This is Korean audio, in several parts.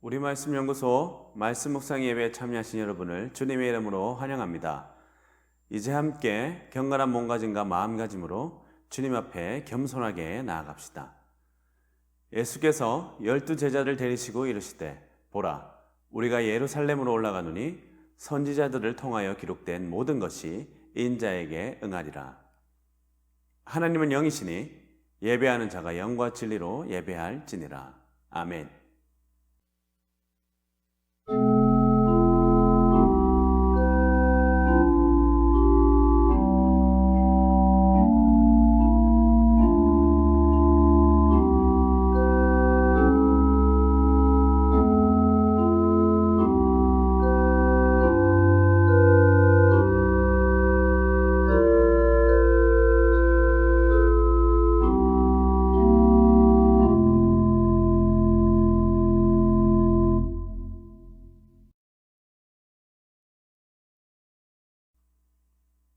우리 말씀 연구소 말씀 묵상 예배에 참여하신 여러분을 주님의 이름으로 환영합니다. 이제 함께 경건한 몸가짐과 마음가짐으로 주님 앞에 겸손하게 나아갑시다. 예수께서 12 제자를 데리시고 이르시되 보라, 우리가 예루살렘으로 올라가노니 선지자들을 통하여 기록된 모든 것이 인자에게 응하리라. 하나님은 영이시니 예배하는 자가 영과 진리로 예배할지니라. 아멘.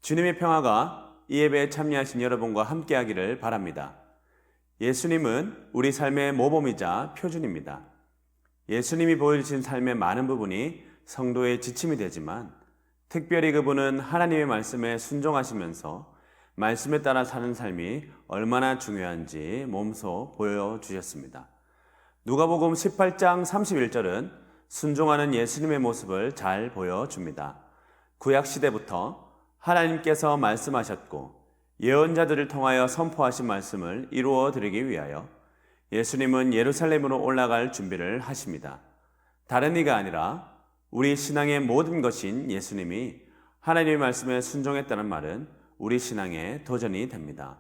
주님의 평화가 이 예배에 참여하신 여러분과 함께하기를 바랍니다. 예수님은 우리 삶의 모범이자 표준입니다. 예수님이 보여주신 삶의 많은 부분이 성도의 지침이 되지만 특별히 그분은 하나님의 말씀에 순종하시면서 말씀에 따라 사는 삶이 얼마나 중요한지 몸소 보여주셨습니다. 누가복음 18장 31절은 순종하는 예수님의 모습을 잘 보여줍니다. 구약시대부터 하나님께서 말씀하셨고 예언자들을 통하여 선포하신 말씀을 이루어 드리기 위하여 예수님은 예루살렘으로 올라갈 준비를 하십니다. 다른 이가 아니라 우리 신앙의 모든 것인 예수님이 하나님의 말씀에 순종했다는 말은 우리 신앙의 도전이 됩니다.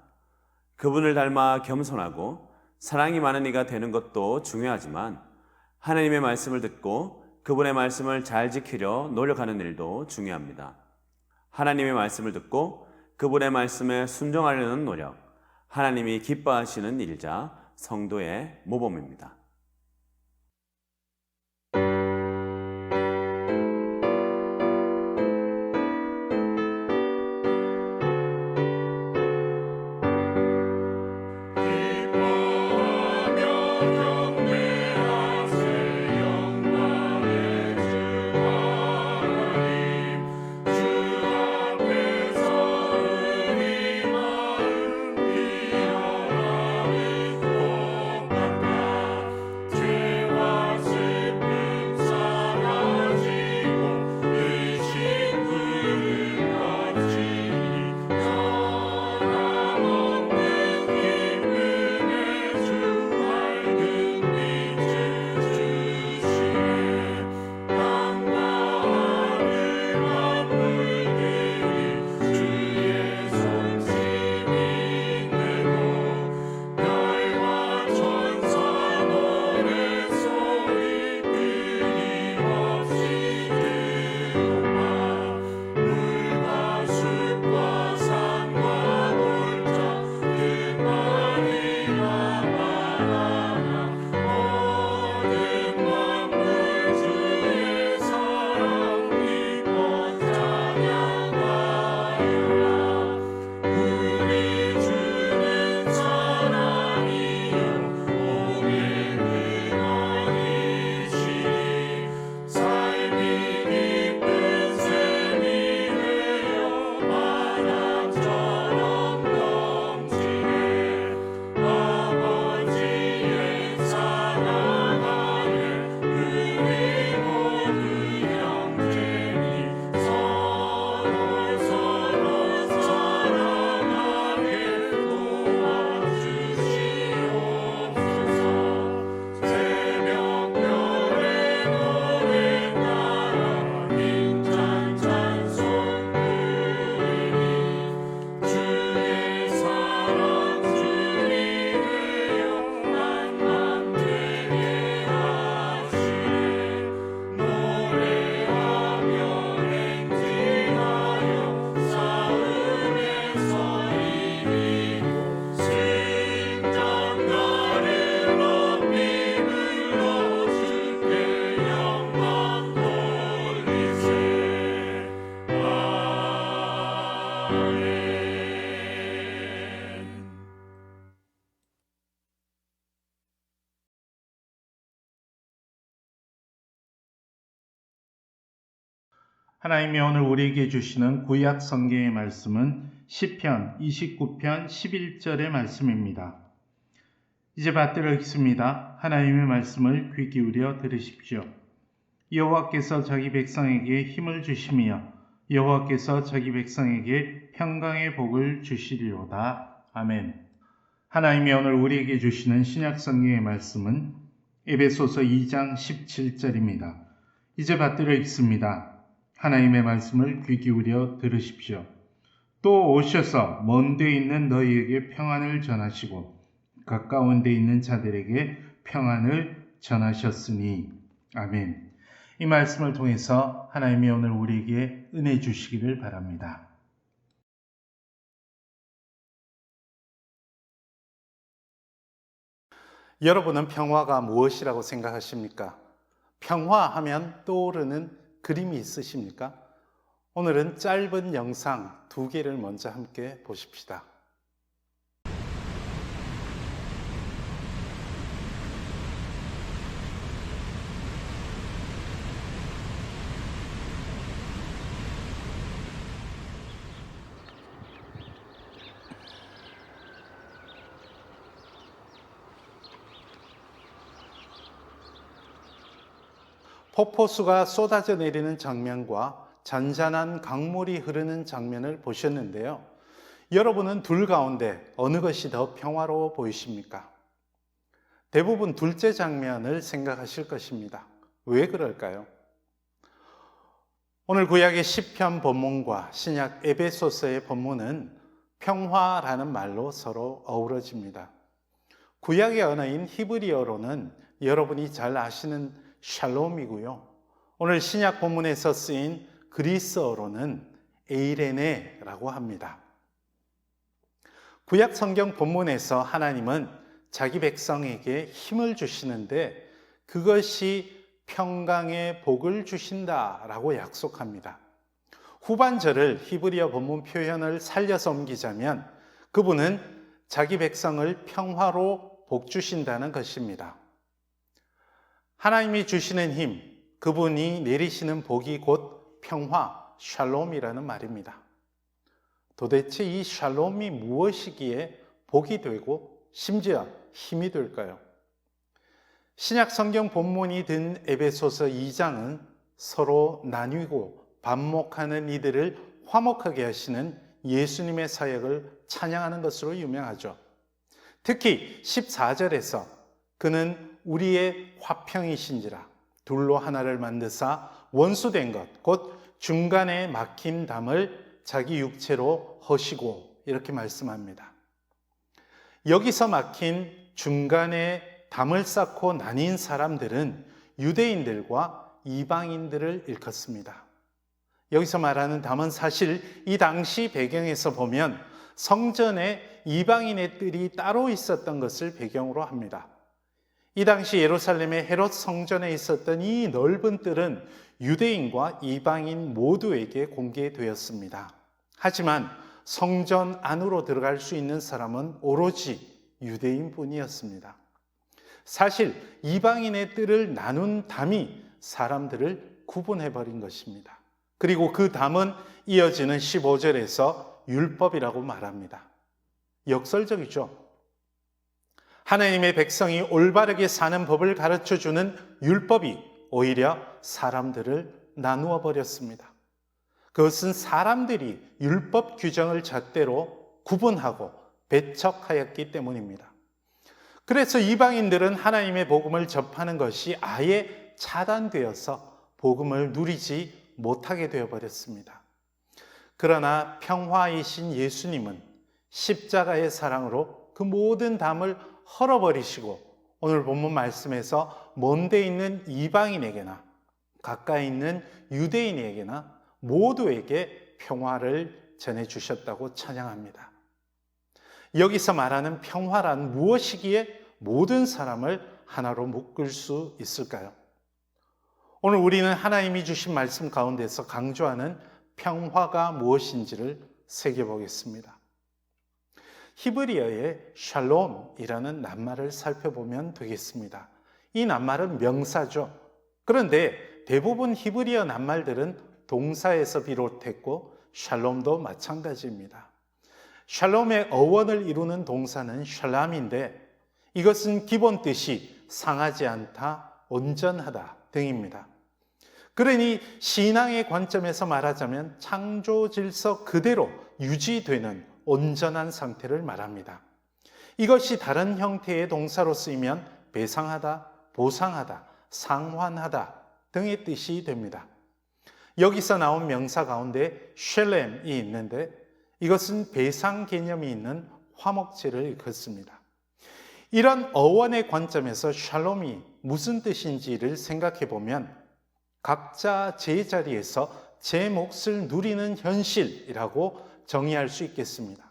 그분을 닮아 겸손하고 사랑이 많은 이가 되는 것도 중요하지만 하나님의 말씀을 듣고 그분의 말씀을 잘 지키려 노력하는 일도 중요합니다. 하나님의 말씀을 듣고 그분의 말씀에 순종하려는 노력, 하나님이 기뻐하시는 일자 성도의 모범입니다. 하나님이 오늘 우리에게 주시는 구약 성경의 말씀은 시편 29편 11절의 말씀입니다. 이제 받들어 읽습니다. 하나님의 말씀을 귀 기울여 들으십시오. 여호와께서 자기 백성에게 힘을 주시며 여호와께서 자기 백성에게 평강의 복을 주시리로다. 아멘. 하나님이 오늘 우리에게 주시는 신약 성경의 말씀은 에베소서 2장 17절입니다. 이제 받들어 읽습니다. 하나님의 말씀을 귀 기울여 들으십시오. 또 오셔서 먼 데 있는 너희에게 평안을 전하시고 가까운 데 있는 자들에게 평안을 전하셨으니. 아멘. 이 말씀을 통해서 하나님이 오늘 우리에게 은혜 주시기를 바랍니다. 여러분은 평화가 무엇이라고 생각하십니까? 평화하면 떠오르는 그림이 있으십니까? 오늘은 짧은 영상 2개를 먼저 함께 보십시다. 폭포수가 쏟아져 내리는 장면과 잔잔한 강물이 흐르는 장면을 보셨는데요. 여러분은 둘 가운데 어느 것이 더 평화로워 보이십니까? 대부분 둘째 장면을 생각하실 것입니다. 왜 그럴까요? 오늘 구약의 시편 본문과 신약 에베소서의 본문은 평화라는 말로 서로 어우러집니다. 구약의 언어인 히브리어로는 여러분이 잘 아시는 샬롬이고요. 오늘 신약 본문에서 쓰인 그리스어로는 에이레네라고 합니다. 구약 성경 본문에서 하나님은 자기 백성에게 힘을 주시는데 그것이 평강의 복을 주신다라고 약속합니다. 후반절을 히브리어 본문 표현을 살려서 옮기자면 그분은 자기 백성을 평화로 복 주신다는 것입니다. 하나님이 주시는 힘, 그분이 내리시는 복이 곧 평화, 샬롬이라는 말입니다. 도대체 이 샬롬이 무엇이기에 복이 되고 심지어 힘이 될까요? 신약 성경 본문이 든 에베소서 2장은 서로 나뉘고 반목하는 이들을 화목하게 하시는 예수님의 사역을 찬양하는 것으로 유명하죠. 특히 14절에서 그는 우리의 화평이신지라 둘로 하나를 만드사 원수된 것 곧 중간에 막힌 담을 자기 육체로 허시고 이렇게 말씀합니다. 여기서 막힌 중간에 담을 쌓고 나뉜 사람들은 유대인들과 이방인들을 일컫습니다. 여기서 말하는 담은 사실 이 당시 배경에서 보면 성전에 이방인의 뜰이 따로 있었던 것을 배경으로 합니다. 이 당시 예루살렘의 헤롯 성전에 있었던 이 넓은 뜰은 유대인과 이방인 모두에게 공개되었습니다. 하지만 성전 안으로 들어갈 수 있는 사람은 오로지 유대인뿐이었습니다. 사실 이방인의 뜰을 나눈 담이 사람들을 구분해버린 것입니다. 그리고 그 담은 이어지는 15절에서 율법이라고 말합니다. 역설적이죠. 하나님의 백성이 올바르게 사는 법을 가르쳐주는 율법이 오히려 사람들을 나누어 버렸습니다. 그것은 사람들이 율법 규정을 잣대로 구분하고 배척하였기 때문입니다. 그래서 이방인들은 하나님의 복음을 접하는 것이 아예 차단되어서 복음을 누리지 못하게 되어버렸습니다. 그러나 평화이신 예수님은 십자가의 사랑으로 그 모든 담을 헐어버리시고 오늘 본문 말씀에서 먼 데 있는 이방인에게나 가까이 있는 유대인에게나 모두에게 평화를 전해주셨다고 찬양합니다. 여기서 말하는 평화란 무엇이기에 모든 사람을 하나로 묶을 수 있을까요? 오늘 우리는 하나님이 주신 말씀 가운데서 강조하는 평화가 무엇인지를 새겨보겠습니다. 히브리어의 샬롬이라는 낱말을 살펴보면 되겠습니다. 이 낱말은 명사죠. 그런데 대부분 히브리어 낱말들은 동사에서 비롯했고 샬롬도 마찬가지입니다. 샬롬의 어원을 이루는 동사는 샬람인데 이것은 기본 뜻이 상하지 않다, 온전하다 등입니다. 그러니 신앙의 관점에서 말하자면 창조 질서 그대로 유지되는 온전한 상태를 말합니다. 이것이 다른 형태의 동사로 쓰이면 배상하다, 보상하다, 상환하다 등의 뜻이 됩니다. 여기서 나온 명사 가운데 쉘렘이 있는데 이것은 배상 개념이 있는 화목제를 일컫습니다. 이런 어원의 관점에서 샬롬이 무슨 뜻인지를 생각해 보면 각자 제자리에서 제 몫을 누리는 현실이라고 정의할 수 있겠습니다.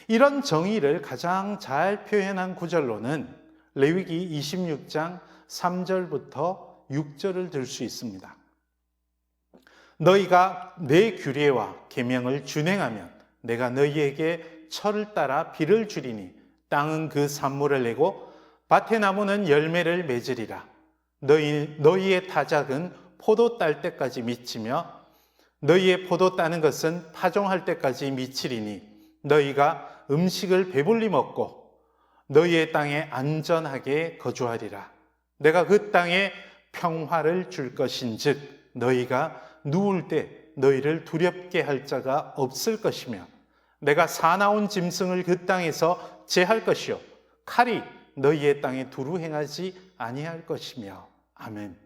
이런 정의를 가장 잘 표현한 구절로는 레위기 26장 3절부터 6절을 들 수 있습니다. 너희가 내 규례와 계명을 준행하면 내가 너희에게 철을 따라 비를 주리니 땅은 그 산물을 내고 밭의 나무는 열매를 맺으리라. 너희의 타작은 포도 딸 때까지 미치며 너희의 포도 따는 것은 파종할 때까지 미치리니 너희가 음식을 배불리 먹고 너희의 땅에 안전하게 거주하리라. 내가 그 땅에 평화를 줄 것인즉 너희가 누울 때 너희를 두렵게 할 자가 없을 것이며 내가 사나운 짐승을 그 땅에서 제할 것이요 칼이 너희의 땅에 두루 행하지 아니할 것이며. 아멘.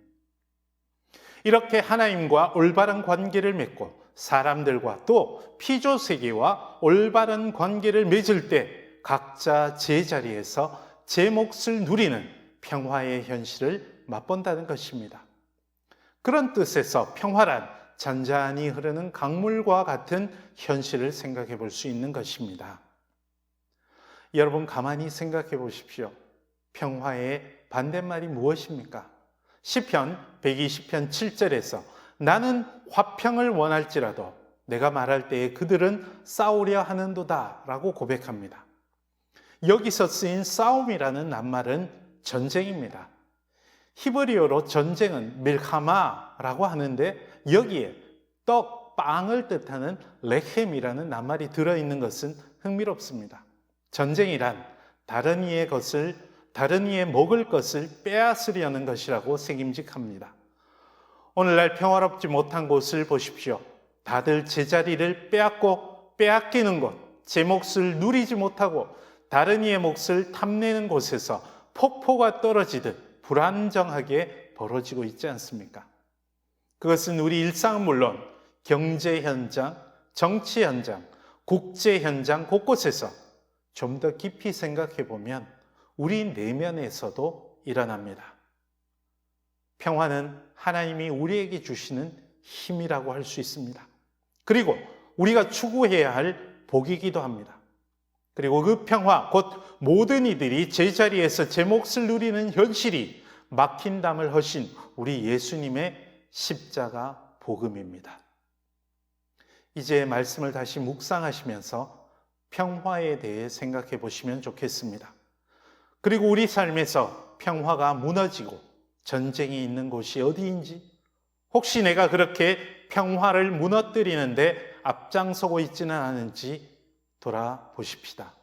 이렇게 하나님과 올바른 관계를 맺고 사람들과 또 피조세계와 올바른 관계를 맺을 때 각자 제자리에서 제 몫을 누리는 평화의 현실을 맛본다는 것입니다. 그런 뜻에서 평화란 잔잔히 흐르는 강물과 같은 현실을 생각해 볼 수 있는 것입니다. 여러분 가만히 생각해 보십시오. 평화의 반대말이 무엇입니까? 시편 120편 7절에서 나는 화평을 원할지라도 내가 말할 때에 그들은 싸우려 하는도다 라고 고백합니다. 여기서 쓰인 싸움이라는 낱말은 전쟁입니다. 히브리어로 전쟁은 밀카마라고 하는데 여기에 떡, 빵을 뜻하는 레헴이라는 낱말이 들어있는 것은 흥미롭습니다. 전쟁이란 다른 이의 먹을 것을 빼앗으려는 것이라고 책임직합니다. 오늘날 평화롭지 못한 곳을 보십시오. 다들 제자리를 빼앗고 빼앗기는 곳, 제 몫을 누리지 못하고 다른 이의 몫을 탐내는 곳에서 폭포가 떨어지듯 불안정하게 벌어지고 있지 않습니까? 그것은 우리 일상은 물론 경제 현장, 정치 현장, 국제 현장 곳곳에서 좀 더 깊이 생각해 보면 우리 내면에서도 일어납니다. 평화는 하나님이 우리에게 주시는 힘이라고 할 수 있습니다. 그리고 우리가 추구해야 할 복이기도 합니다. 그리고 그 평화, 곧 모든 이들이 제자리에서 제 몫을 누리는 현실이 막힌 담을 허신 우리 예수님의 십자가 복음입니다. 이제 말씀을 다시 묵상하시면서 평화에 대해 생각해 보시면 좋겠습니다. 그리고 우리 삶에서 평화가 무너지고 전쟁이 있는 곳이 어디인지, 혹시 내가 그렇게 평화를 무너뜨리는데 앞장서고 있지는 않은지 돌아보십시다.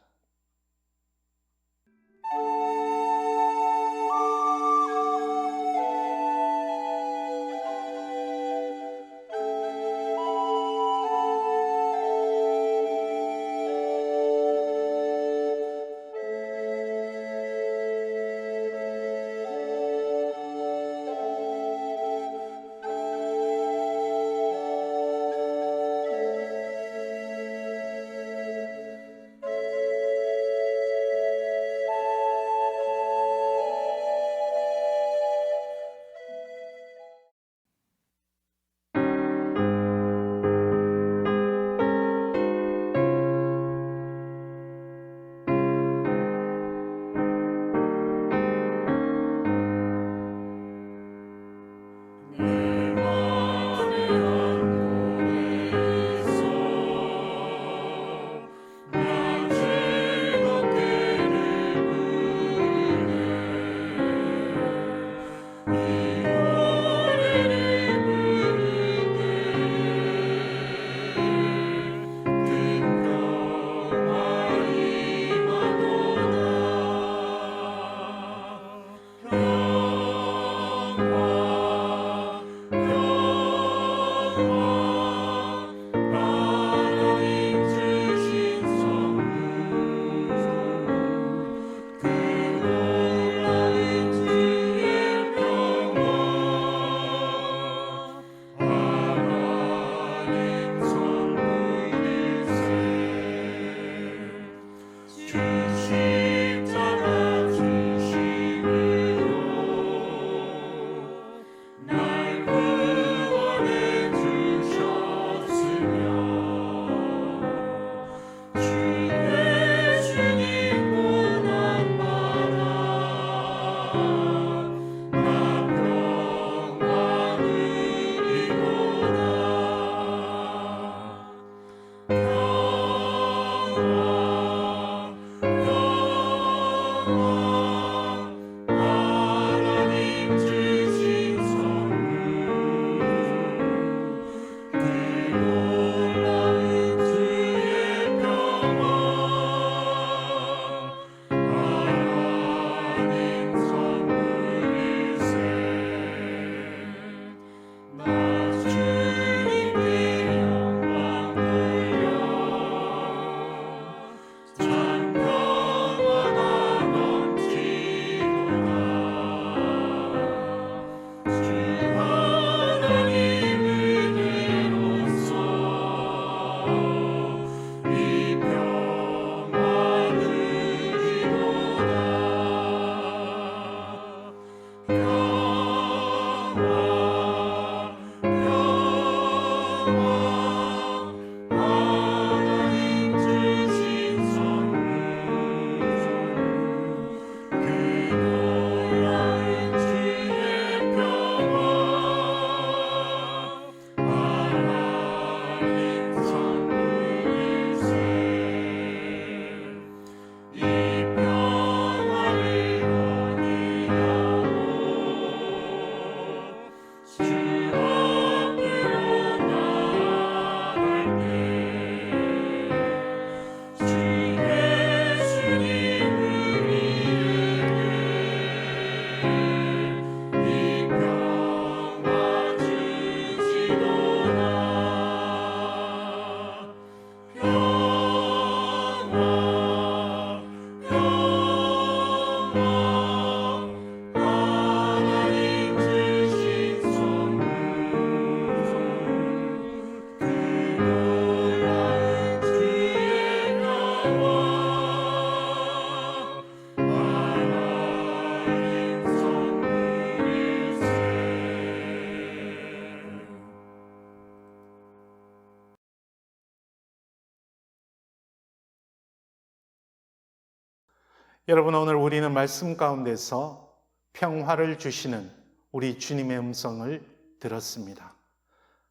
여러분, 오늘 우리는 말씀 가운데서 평화를 주시는 우리 주님의 음성을 들었습니다.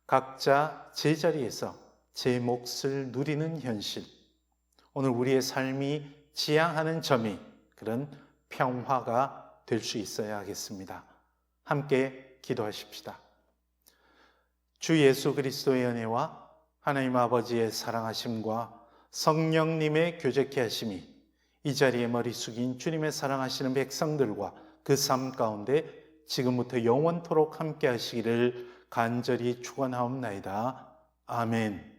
각자 제자리에서 제 몫을 누리는 현실, 오늘 우리의 삶이 지향하는 점이 그런 평화가 될 수 있어야 하겠습니다. 함께 기도하십시다. 주 예수 그리스도의 은혜와 하나님 아버지의 사랑하심과 성령님의 교제케 하심이 이 자리에 머리 숙인 주님의 사랑하시는 백성들과 그 삶 가운데 지금부터 영원토록 함께 하시기를 간절히 축원하옵나이다. 아멘.